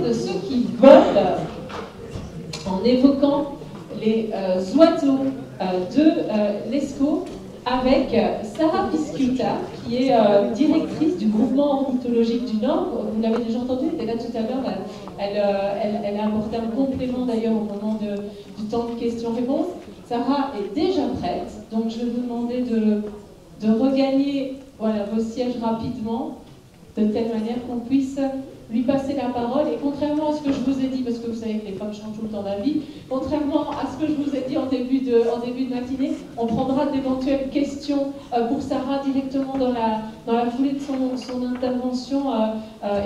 de ceux qui volent en évoquant les oiseaux de l'ESCO avec Sarah Pisciuta, qui est directrice du groupement ornithologique du Nord. Vous l'avez déjà entendu, elle était là tout à l'heure. Elle a apporté un complément d'ailleurs au moment du temps de questions-réponses. Sarah est déjà prête, donc je vais vous demander de regagner vos sièges rapidement, de telle manière qu'on puisse lui passer la parole. Et contrairement à ce que je vous ai dit, parce que vous savez que les femmes changent tout le temps d'avis, contrairement à ce que je vous ai dit en début de matinée, on prendra d'éventuelles questions pour Sarah directement dans la foulée de son intervention,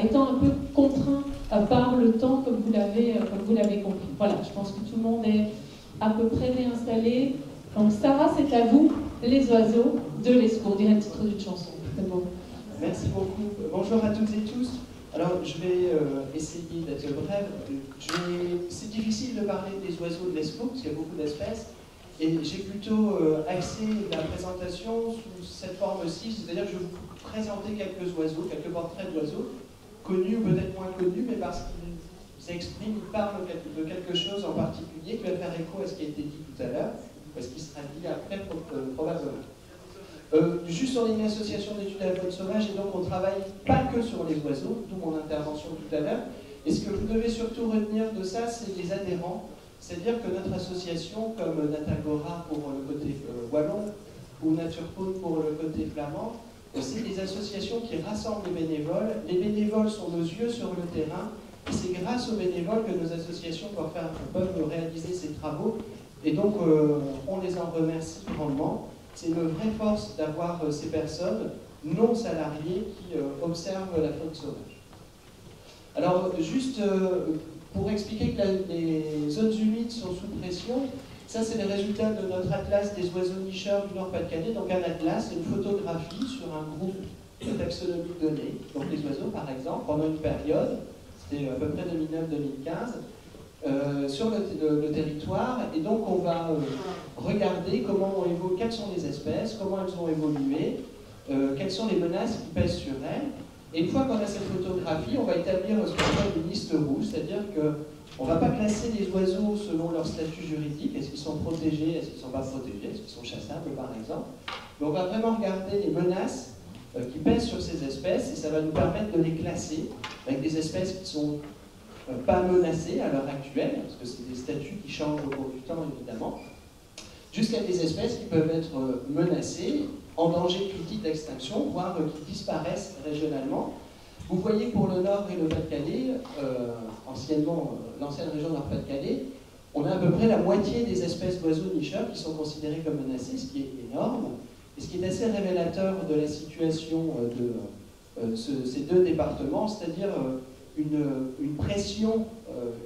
étant un peu contraint par le temps, comme vous l'avez compris. Voilà, je pense que tout le monde est à peu près réinstallé. Donc Sarah, c'est à vous, les oiseaux de l'ESCO. On dirait le titre d'une chanson. C'est bon. Merci beaucoup. Bonjour à toutes et tous. Alors, je vais essayer d'être brève. C'est difficile de parler des oiseaux de l'ESCO, parce qu'il y a beaucoup d'espèces, et j'ai plutôt axé la présentation sous cette forme-ci, c'est-à-dire que je vais vous présenter quelques oiseaux, quelques portraits d'oiseaux, connus ou peut-être moins connus, mais parce qu'ils expriment, ils parlent de quelque chose en particulier, qui va faire écho à ce qui a été dit tout à l'heure, parce qu'il sera dit après probablement. Juste, on est une association d'études à la faune sauvage et donc on travaille pas que sur les oiseaux, d'où mon intervention tout à l'heure. Et ce que vous devez surtout retenir de ça, c'est les adhérents. C'est-à-dire que notre association, comme Natagora pour le côté wallon ou Naturfaune pour le côté flamand, c'est des associations qui rassemblent les bénévoles. Les bénévoles sont nos yeux sur le terrain. Et c'est grâce aux bénévoles que nos associations peuvent réaliser ces travaux. Et donc, on les en remercie grandement. C'est une vraie force d'avoir ces personnes non salariées qui observent la faune sauvage. Alors, juste pour expliquer que les zones humides sont sous pression, ça c'est les résultats de notre atlas des oiseaux nicheurs du Nord-Pas-de-Calais. Donc un atlas, une photographie sur un groupe de taxonomie donné. Donc les oiseaux par exemple, pendant une période, c'était à peu près 2009-2015, sur le territoire, et donc on va regarder quelles sont les espèces, comment elles ont évolué, quelles sont les menaces qui pèsent sur elles. Et une fois qu'on a cette photographie, on va établir ce qu'on appelle une liste rouge, c'est-à-dire qu'on ne va pas classer les oiseaux selon leur statut juridique, est-ce qu'ils sont protégés, est-ce qu'ils ne sont pas protégés, est-ce qu'ils sont chassables par exemple. Mais on va vraiment regarder les menaces qui pèsent sur ces espèces, et ça va nous permettre de les classer avec des espèces qui sont pas menacées à l'heure actuelle, parce que c'est des statuts qui changent au cours du temps évidemment, jusqu'à des espèces qui peuvent être menacées, en danger critique d'extinction, voire qui disparaissent régionalement. Vous voyez pour le Nord et le Pas-de-Calais, anciennement l'ancienne région Nord-Pas-de-Calais, on a à peu près la moitié des espèces d'oiseaux nicheurs qui sont considérées comme menacées, ce qui est énorme, et ce qui est assez révélateur de la situation de ces deux départements, c'est-à-dire une pression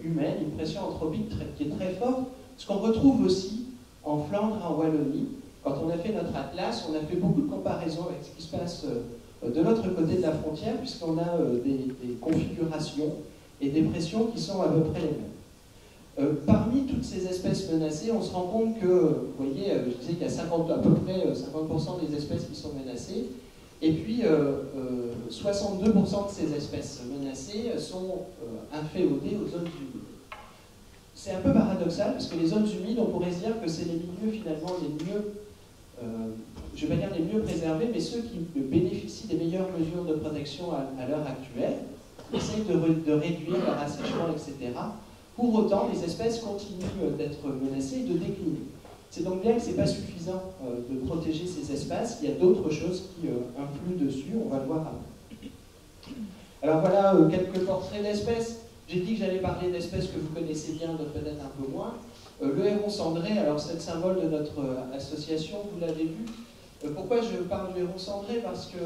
humaine, une pression anthropique qui est très forte, ce qu'on retrouve aussi en Flandre et en Wallonie. Quand on a fait notre atlas, on a fait beaucoup de comparaisons avec ce qui se passe de l'autre côté de la frontière, puisqu'on a des configurations et des pressions qui sont à peu près les mêmes. Parmi toutes ces espèces menacées, on se rend compte que, vous voyez, je disais qu'il y a à peu près 50% des espèces qui sont menacées, et puis 62% de ces espèces menacées sont inféodées aux zones humides. C'est un peu paradoxal, parce que les zones humides, on pourrait se dire que c'est les milieux finalement les mieux, je ne vais pas dire les mieux préservés, mais ceux qui bénéficient des meilleures mesures de protection à l'heure actuelle, essayent de réduire leur assèchement, etc. Pour autant, les espèces continuent d'être menacées et de décliner. C'est donc bien que ce n'est pas suffisant de protéger ces espaces, il y a d'autres choses qui influent dessus, on va le voir après. Alors voilà quelques portraits d'espèces. J'ai dit que j'allais parler d'espèces que vous connaissez bien, d'autres peut-être un peu moins. Le héron cendré, alors c'est le symbole de notre association, vous l'avez vu. Pourquoi je parle du héron cendré? Parce que,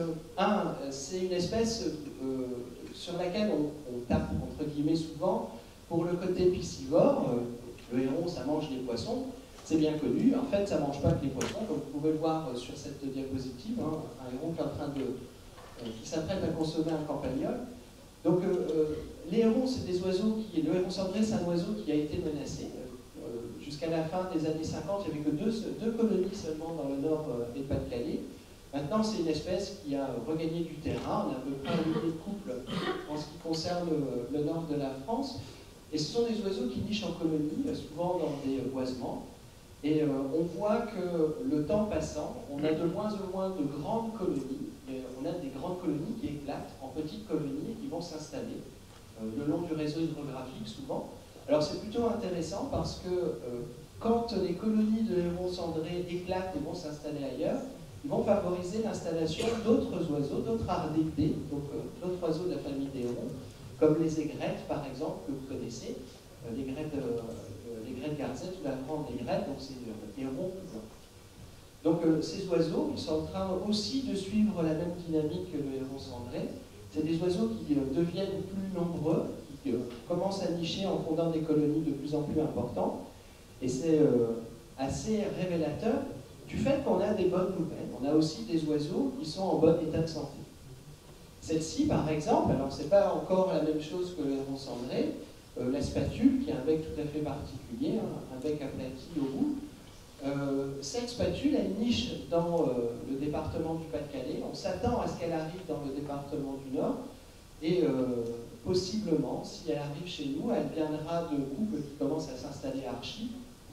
c'est une espèce sur laquelle on tape, entre guillemets, souvent, pour le côté piscivore. Le héron, ça mange les poissons, c'est bien connu. En fait, ça ne mange pas que les poissons, comme vous pouvez le voir sur cette diapositive. Un héron qui s'apprête à consommer un campagnol. Donc, les hérons, c'est des oiseaux le héron cendré, c'est un oiseau qui a été menacé. Jusqu'à la fin des années 50, il n'y avait que deux colonies seulement dans le Nord et le Pas-de-Calais. Maintenant, c'est une espèce qui a regagné du terrain. On a à peu près 1 millier de couples en ce qui concerne le nord de la France. Et ce sont des oiseaux qui nichent en colonie, souvent dans des boisements. Et on voit que le temps passant, on a de moins en moins de grandes colonies. Et on a des grandes colonies qui éclatent en petites colonies et qui vont s'installer le long du réseau hydrographique souvent. Alors c'est plutôt intéressant parce que quand les colonies de hérons cendrés éclatent et vont s'installer ailleurs, ils vont favoriser l'installation d'autres oiseaux, d'autres ardéidés, donc d'autres oiseaux de la famille des hérons, comme les aigrettes par exemple, que vous connaissez, l'aigret garzette ou la grande aigrette, donc c'est hérons couvents. Donc ces oiseaux, ils sont en train aussi de suivre la même dynamique que le héron cendré. C'est des oiseaux qui deviennent plus nombreux, qui commencent à nicher en fondant des colonies de plus en plus importantes. Et c'est assez révélateur du fait qu'on a des bonnes nouvelles. On a aussi des oiseaux qui sont en bon état de santé. Celle-ci, par exemple, alors c'est pas encore la même chose que le héron cendré, la spatule, qui a un bec tout à fait particulier, hein, un bec aplati au bout. Cette spatule, elle niche dans le département du Pas-de-Calais. On s'attend à ce qu'elle arrive dans le département du Nord. Et possiblement, si elle arrive chez nous, elle viendra de couples qui commencent à s'installer à Archie,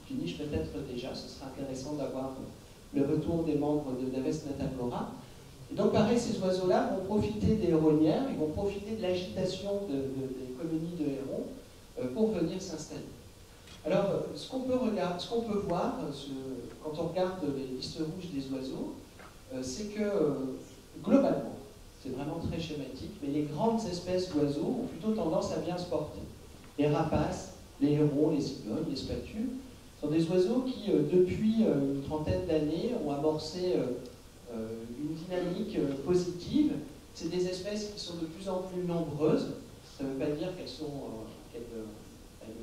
qui nichent peut-être déjà. Ce sera intéressant d'avoir le retour des membres de Daves Natagora. Et donc pareil, ces oiseaux-là vont profiter des héronières, ils vont profiter de l'agitation des colonies de hérons pour venir s'installer. Alors, ce qu'on peut voir, quand on regarde les listes rouges des oiseaux, c'est que, globalement, c'est vraiment très schématique, mais les grandes espèces d'oiseaux ont plutôt tendance à bien se porter. Les rapaces, les hérons, les cigognes, les spatules, sont des oiseaux qui, depuis une trentaine d'années, ont amorcé une dynamique positive. C'est des espèces qui sont de plus en plus nombreuses. Ça ne veut pas dire qu'elles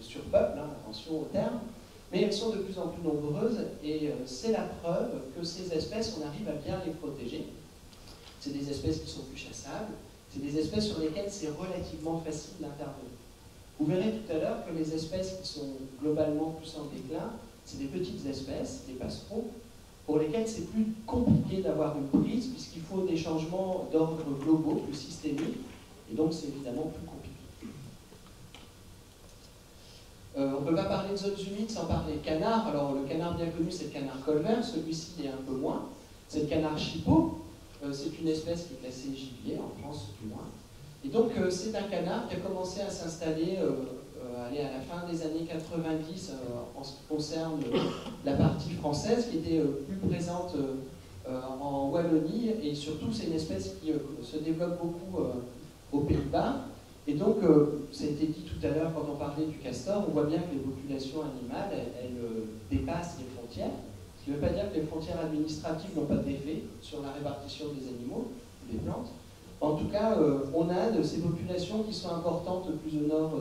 surpeuplent, hein, attention au terme, mais elles sont de plus en plus nombreuses et c'est la preuve que ces espèces, on arrive à bien les protéger. C'est des espèces qui sont plus chassables, c'est des espèces sur lesquelles c'est relativement facile d'intervenir. Vous verrez tout à l'heure que les espèces qui sont globalement plus en déclin, c'est des petites espèces, des passereaux, pour lesquelles c'est plus compliqué d'avoir une prise, puisqu'il faut des changements d'ordre globaux, plus systémiques, et donc c'est évidemment plus compliqué. On ne peut pas parler de zones humides sans parler de canard. Alors le canard bien connu, c'est le canard colvert, celui-ci est un peu moins. C'est le canard chipot, c'est une espèce qui est classée gibier, en France du moins. Et donc c'est un canard qui a commencé à s'installer à la fin des années 90 en ce qui concerne la partie française, qui était plus présente en Wallonie, et surtout c'est une espèce qui se développe beaucoup aux Pays-Bas. Et donc, ça a été dit tout à l'heure quand on parlait du castor, on voit bien que les populations animales, elles dépassent les frontières. Ce qui ne veut pas dire que les frontières administratives n'ont pas d'effet sur la répartition des animaux, des plantes. En tout cas, on a de ces populations qui sont importantes plus au nord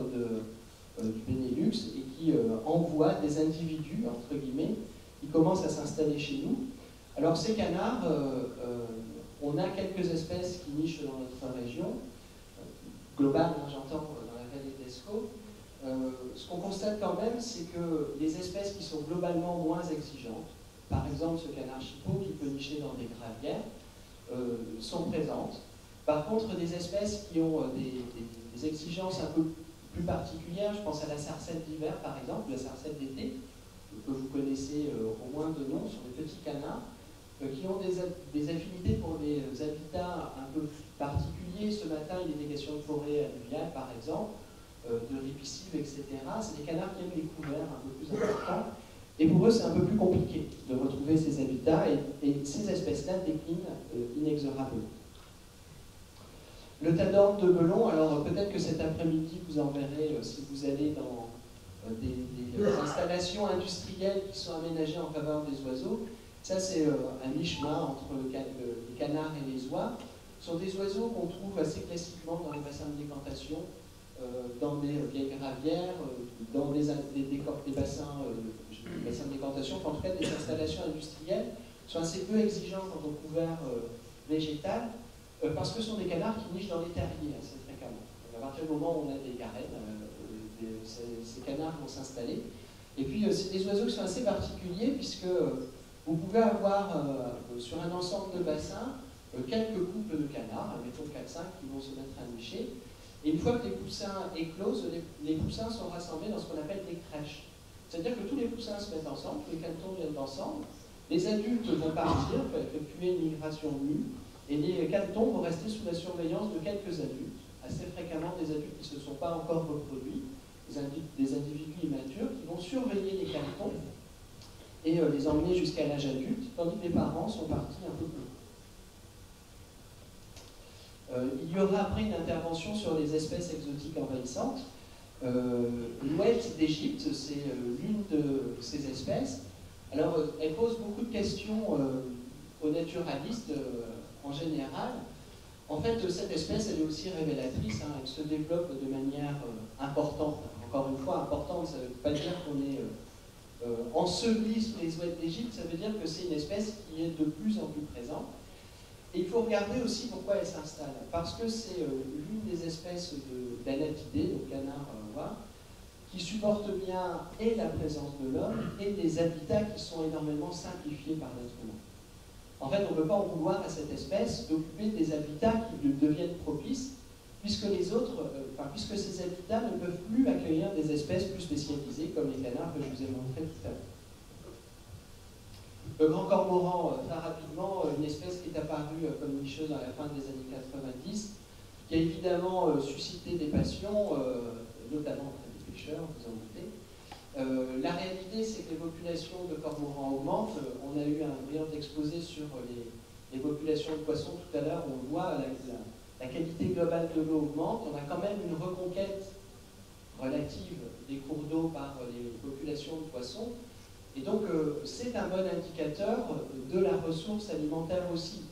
du Benelux et qui envoient des individus, entre guillemets, qui commencent à s'installer chez nous. Alors ces canards, on a quelques espèces qui nichent dans notre région, globale, hein, j'entends, dans la vallée d'Escaut. Ce qu'on constate quand même, c'est que les espèces qui sont globalement moins exigeantes, par exemple ce canard chipot qui peut nicher dans des gravières, sont présentes. Par contre, des espèces qui ont des exigences un peu plus particulières, je pense à la sarcelle d'hiver par exemple, la sarcelle d'été, que vous connaissez au moins de nom, sont des petits canards, qui ont des affinités pour des habitats un peu particuliers. Ce matin, il était question de forêt alluviale, par exemple, de ripisylves, etc. C'est des canards qui aiment les couverts un peu plus importants. Et pour eux, c'est un peu plus compliqué de retrouver ces habitats, et ces espèces-là déclinent inexorablement. Le tadorne de melon, alors peut-être que cet après-midi, vous en verrez si vous allez dans des installations industrielles qui sont aménagées en faveur des oiseaux. Ça, c'est un mi-chemin entre les canards et les oies. Ce sont des oiseaux qu'on trouve assez classiquement dans les bassins de décantation, dans des vieilles gravières, dans des bassins de décantation, enfin, en tout cas des installations industrielles, qui sont assez peu exigeants quant au couvert végétal, parce que ce sont des canards qui nichent dans les terriers assez fréquemment. Donc, à partir du moment où on a des garènes, ces canards vont s'installer. Et puis, c'est des oiseaux qui sont assez particuliers, puisque vous pouvez avoir sur un ensemble de bassins quelques couples de canards, mettons 4-5 qui vont se mettre à nicher, Et une fois que les poussins éclosent, les poussins sont rassemblés dans ce qu'on appelle des crèches. C'est-à-dire que tous les poussins se mettent ensemble, tous les canetons viennent ensemble, les adultes vont partir, effectuer une migration nue, et les canetons vont rester sous la surveillance de quelques adultes, assez fréquemment des adultes qui ne se sont pas encore reproduits, des individus immatures qui vont surveiller les canetons et les emmener jusqu'à l'âge adulte, tandis que les parents sont partis un peu plus loin. Il y aura après une intervention sur les espèces exotiques envahissantes. L'ouette d'Égypte, c'est l'une de ces espèces. Alors, elle pose beaucoup de questions aux naturalistes en général. En fait, cette espèce, elle est aussi révélatrice, hein, elle se développe de manière importante. Encore une fois, importante, ça ne veut pas dire qu'on est enseveli sous les ouettes d'Égypte, ça veut dire que c'est une espèce qui est de plus en plus présente. Et il faut regarder aussi pourquoi elle s'installe. Parce que c'est l'une des espèces d'anatidés, donc canards noirs, qui supporte bien et la présence de l'homme et des habitats qui sont énormément simplifiés par l'être humain. En fait, on ne peut pas en vouloir à cette espèce d'occuper des habitats qui deviennent propices, puisque puisque ces habitats ne peuvent plus accueillir des espèces plus spécialisées, comme les canards que je vous ai montrés tout à l'heure. Le grand cormoran, très rapidement, une espèce qui est apparue comme nicheuse à la fin des années 90, qui a évidemment suscité des passions, notamment auprès des pêcheurs, vous en doutez. La réalité, c'est que les populations de cormorans augmentent. On a eu un brillant exposé sur les populations de poissons tout à l'heure. On voit la qualité globale de l'eau augmente. On a quand même une reconquête relative des cours d'eau par les populations de poissons. Et donc, c'est un bon indicateur de la ressource alimentaire aussi.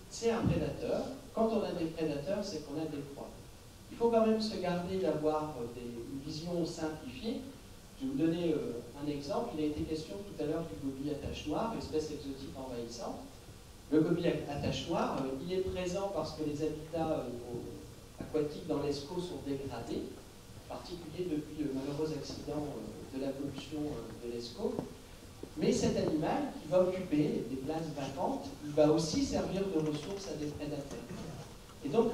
C'est un prédateur. Quand on a des prédateurs, c'est qu'on a des proies. Il faut quand même se garder d'avoir une vision simplifiée. Je vais vous donner un exemple. Il a été question tout à l'heure du gobie attache noire, espèce exotique envahissante. Le gobie attache noire, il est présent parce que les habitats aquatiques dans l'Escaut sont dégradés, en particulier depuis le malheureux accident de la pollution de l'Escaut. Mais cet animal qui va occuper des places vacantes, il va aussi servir de ressource à des prédateurs. Et donc,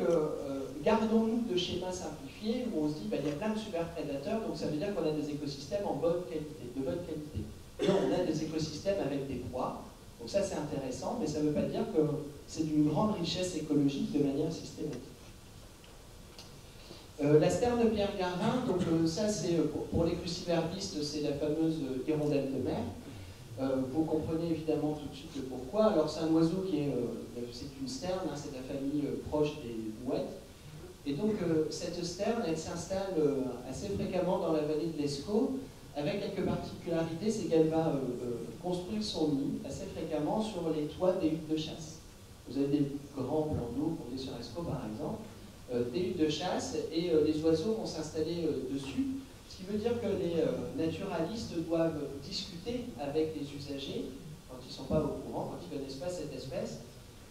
gardons-nous de schémas simplifiés où on se dit il y a plein de super prédateurs, donc ça veut dire qu'on a des écosystèmes de bonne qualité. Non, on a des écosystèmes avec des proies, donc ça c'est intéressant, mais ça ne veut pas dire que c'est d'une grande richesse écologique de manière systématique. La sterne Pierre Garvin, donc ça c'est pour les cruciverbistes, c'est la fameuse hirondelle de mer. Vous comprenez évidemment tout de suite le pourquoi. Alors c'est un oiseau qui est, c'est une sterne, hein, c'est la famille proche des mouettes. Et donc cette sterne, elle s'installe assez fréquemment dans la vallée de l'Escaut, avec quelques particularités, c'est qu'elle va construire son nid assez fréquemment sur les toits des huttes de chasse. Vous avez des grands plans d'eau, on est sur Escaut par exemple, des huttes de chasse, et les oiseaux vont s'installer dessus. Ce qui veut dire que les naturalistes doivent discuter avec les usagers, quand ils ne sont pas au courant, quand ils ne connaissent pas cette espèce,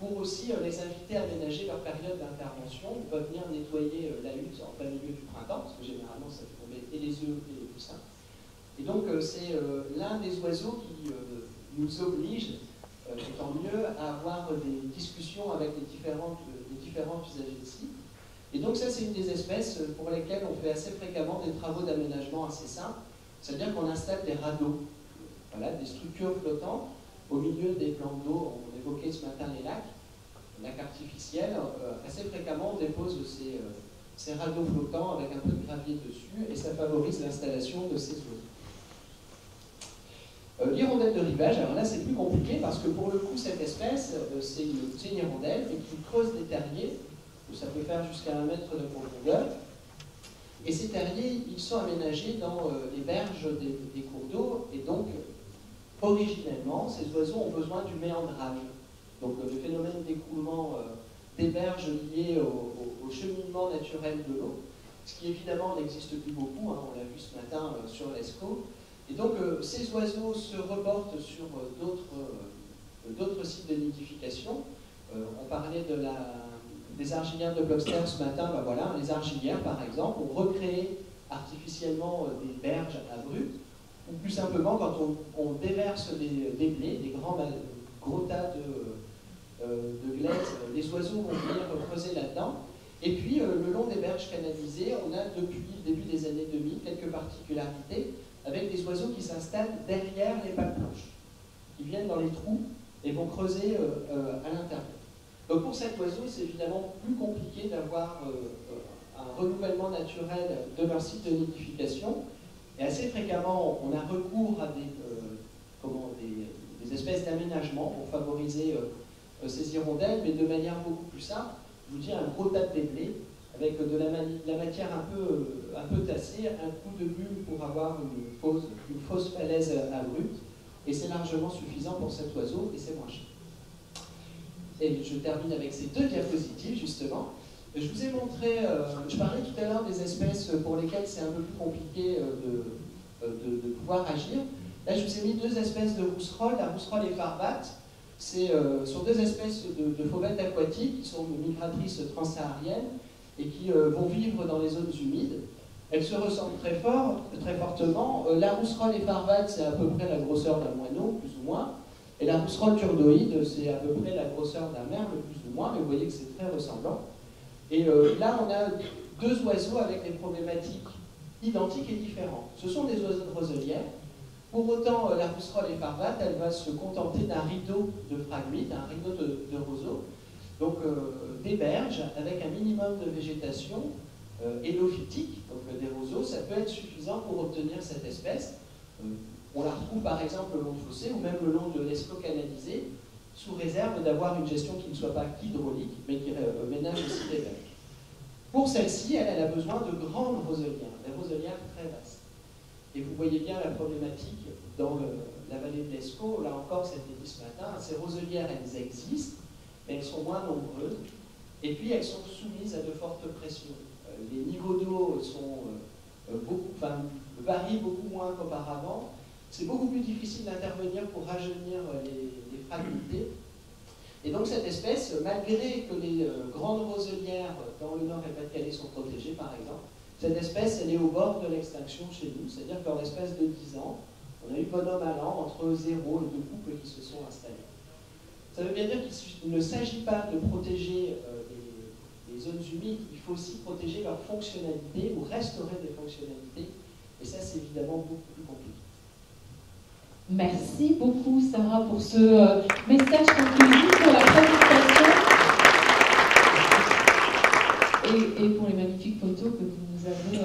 pour aussi les inviter à aménager leur période d'intervention. Ils peuvent venir nettoyer la hutte en plein milieu du printemps, parce que généralement ça fait tomber et les œufs et les poussins. Et donc c'est l'un des oiseaux qui nous oblige, tant mieux, à avoir des discussions avec les différents usagers de site. Et donc ça, c'est une des espèces pour lesquelles on fait assez fréquemment des travaux d'aménagement assez simples, c'est-à-dire qu'on installe des radeaux, voilà, des structures flottantes au milieu des plans d'eau. On évoquait ce matin les lacs artificiels. Assez fréquemment, on dépose ces radeaux flottants avec un peu de gravier dessus, et ça favorise l'installation de ces oiseaux. L'hirondelle de rivage, alors là c'est plus compliqué parce que pour le coup, cette espèce, c'est une hirondelle qui creuse des terriers. Ça peut faire jusqu'à 1 mètre de profondeur. Et ces terriers, ils sont aménagés dans les berges des cours d'eau. Et donc, originellement, ces oiseaux ont besoin du méandrage. Donc, le phénomène d'écoulement des berges lié au cheminement naturel de l'eau, ce qui évidemment n'existe plus beaucoup, hein, on l'a vu ce matin sur l'Escaut. Et donc, ces oiseaux se reportent sur d'autres sites de nidification. On parlait des argilières de Blockster ce matin, voilà, les argilières par exemple ont recréé artificiellement des berges abruptes, ou plus simplement quand on déverse des blés, des gros tas de glaise, les oiseaux vont venir creuser là-dedans, Et puis, le long des berges canalisées, on a depuis le début des années 2000 quelques particularités avec des oiseaux qui s'installent derrière les pales blanches. Ils viennent dans les trous et vont creuser à l'intérieur. Donc pour cet oiseau, c'est évidemment plus compliqué d'avoir un renouvellement naturel de leur site de nidification. Et assez fréquemment, on a recours à des espèces d'aménagement pour favoriser ces hirondelles, mais de manière beaucoup plus simple. Je vous dis, un gros tas de déblais, avec de la matière un peu tassée, un coup de bulle pour avoir une fausse falaise abrupte, et c'est largement suffisant pour cet oiseau, et c'est moins cher. Et je termine avec ces deux diapositives, justement. Je vous ai montré, je parlais tout à l'heure des espèces pour lesquelles c'est un peu plus compliqué de pouvoir agir. Là, je vous ai mis deux espèces de rousserolles, la rousserolle efarbate. Sont deux espèces de fauvettes aquatiques qui sont migratrices transsahariennes et qui vont vivre dans les zones humides. Elles se ressemblent très fortement. La rousserolle efarbate, c'est à peu près la grosseur d'un moineau, plus ou moins. Et la rousserolle turdoïde, c'est à peu près la grosseur d'un merle, plus ou moins, mais vous voyez que c'est très ressemblant. Et là, on a deux oiseaux avec des problématiques identiques et différentes. Ce sont des oiseaux de roselière. Pour autant, la rousserolle efarbate, elle va se contenter d'un rideau de phragmites, un rideau de roseaux, donc des berges avec un minimum de végétation hélophytique, donc des roseaux. Ça peut être suffisant pour obtenir cette espèce. On la retrouve par exemple le long de fossés ou même le long de l'esclos canalisé, sous réserve d'avoir une gestion qui ne soit pas qu'hydraulique, mais qui ménage aussi des berges. Pour celle-ci, elle a besoin de grandes roselières, des roselières très vastes. Et vous voyez bien la problématique dans la vallée de l'Escaut. Là encore, c'était dit ce matin, ces roselières, elles existent, mais elles sont moins nombreuses. Et puis, elles sont soumises à de fortes pressions. Les niveaux d'eau varient beaucoup moins qu'auparavant. C'est beaucoup plus difficile d'intervenir pour rajeunir les fragilités. Et donc cette espèce, malgré que les grandes roselières dans le Nord et Pas-de-Calais sont protégées, par exemple, cette espèce, elle est au bord de l'extinction chez nous, c'est-à-dire qu'en l'espace de 10 ans, on a eu bonhomme à l'an entre 0 et 2 couples qui se sont installés. Ça veut bien dire qu'il ne s'agit pas de protéger les zones humides, il faut aussi protéger leur fonctionnalité ou restaurer des fonctionnalités, et ça c'est évidemment beaucoup plus compliqué. Merci beaucoup Sarah pour ce message conclusif pour la présentation et pour les magnifiques photos que vous nous avez